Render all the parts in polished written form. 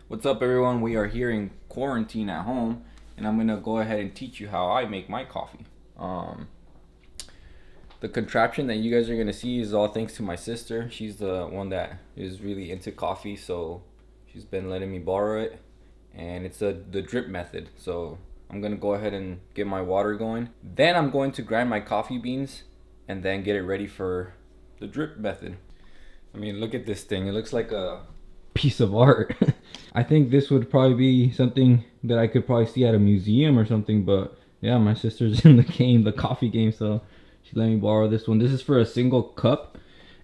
What's up, everyone? We are here in quarantine at home, and I'm gonna go ahead and teach you how I make my coffee. Um, the contraption that you guys are gonna see is all thanks to my sister. She's the one that is really into coffee, so she's been letting me borrow it, and it's the drip method. So I'm gonna go ahead and get my water going. Then I'm going to grind my coffee beans, and then get it ready for the drip method. I mean, look at this thing. It looks like a piece of art. I think this would probably be something that I could probably see at a museum or something, but yeah, my sister's in the game, the coffee game, so she let me borrow this one. This is for a single cup,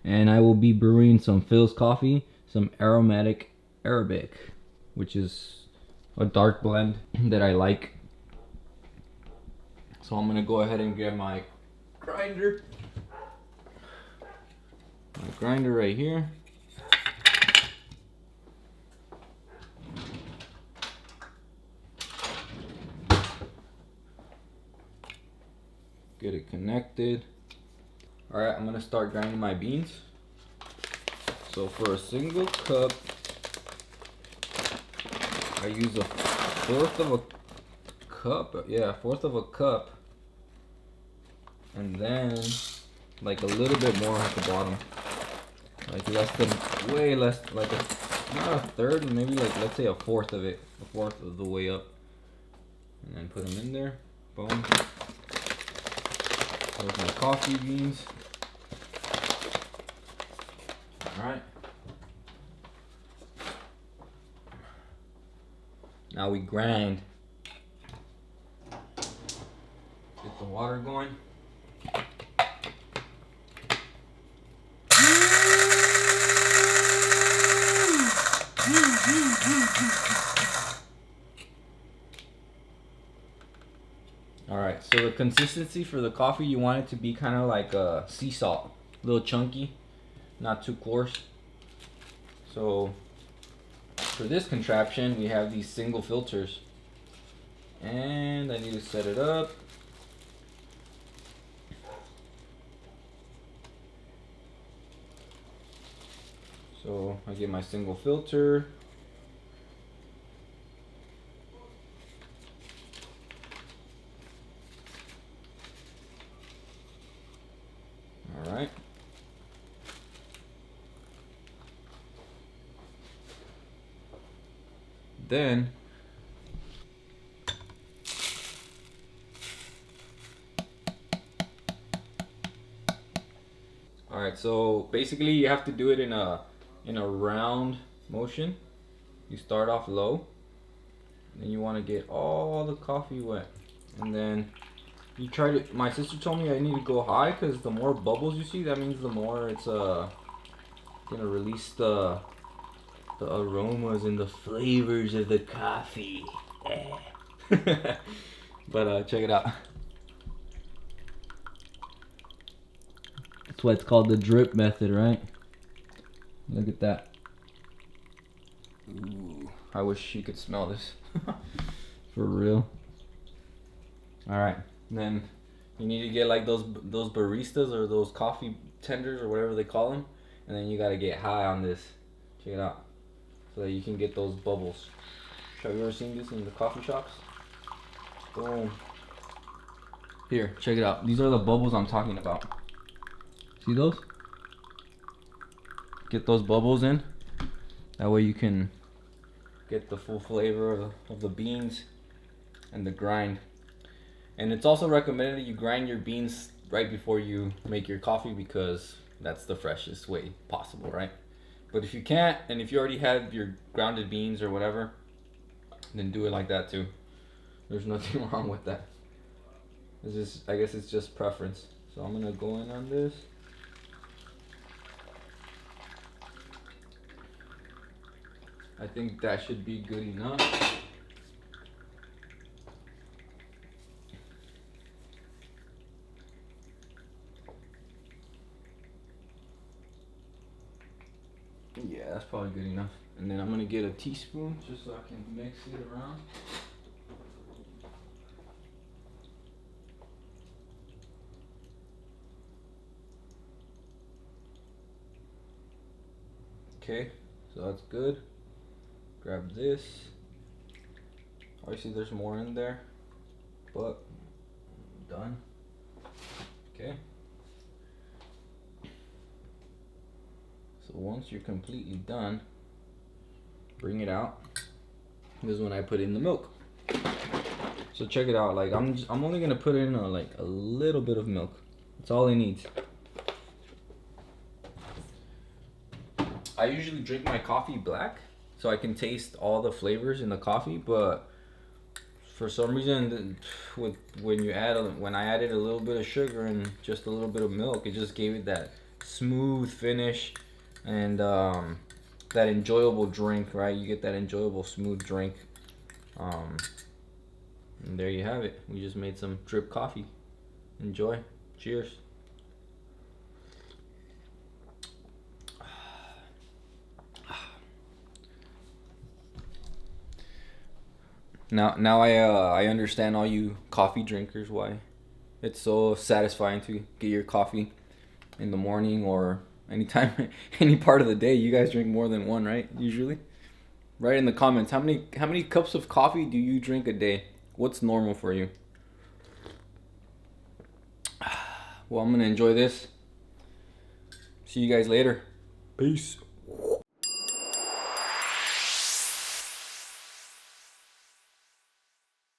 and I will be brewing some Phil's coffee, some aromatic Arabic, which is a dark blend that I like. So I'm gonna go ahead and get my grinder. My grinder right here. Get it connected. Alright, I'm gonna start grinding my beans. So for a single cup, I use a fourth of a cup. Yeah, fourth of a cup. And then like a little bit more at the bottom. Like less than, way less, like not a third, maybe like, let's say a fourth of it. A fourth of the way up. And then put them in there. Boom. There's my coffee beans. Alright. Now we grind. Get the water going. Alright, so the consistency for the coffee, you want it to be kind of like sea salt. A little chunky, not too coarse. So for this contraption, we have these single filters. And I need to set it up. So I get my single filter. Alright. Then alright, so basically you have to do it in a round motion. You start off low, then you want to get all the coffee wet, and then you try to. My sister told me I need to go high because the more bubbles you see, that means the more it's gonna release the aromas and the flavors of the coffee. But check it out. That's why it's called the drip method, right? Look at that. Ooh, I wish you could smell this. For real. Alright, then you need to get like those baristas or those coffee tenders or whatever they call them, and then you gotta get high on this. Check it out, so that you can get those bubbles. Have you ever seen this in the coffee shops? Boom. Here, check it out. These are the bubbles I'm talking about. See those? Get those bubbles in. That way you can get the full flavor of the beans and the grind. And it's also recommended that you grind your beans right before you make your coffee because that's the freshest way possible, right? But if you can't, and if you already have your grounded beans or whatever, then do it like that too. There's nothing wrong with that. It's just, I guess it's just preference. So I'm gonna go in on this. I think that should be good enough. Yeah, that's probably good enough. And then I'm gonna get a teaspoon just so I can mix it around. Okay, so that's good. Grab this. Obviously there's more in there, but done. Okay. So once you're completely done, bring it out. This is when I put in the milk. So check it out. Like I'm only gonna put in a little bit of milk. That's all it needs. I usually drink my coffee black, so I can taste all the flavors in the coffee. But for some reason, when I added a little bit of sugar and just a little bit of milk, it just gave it that smooth finish and that enjoyable drink. Right, you get that enjoyable smooth drink. And there you have it. We just made some drip coffee. Enjoy. Cheers. Now I understand all you coffee drinkers why it's so satisfying to get your coffee in the morning or anytime, any part of the day. You guys drink more than one, right? Usually. Write in the comments how many cups of coffee do you drink a day? What's normal for you? Well, I'm gonna enjoy this. See you guys later. Peace.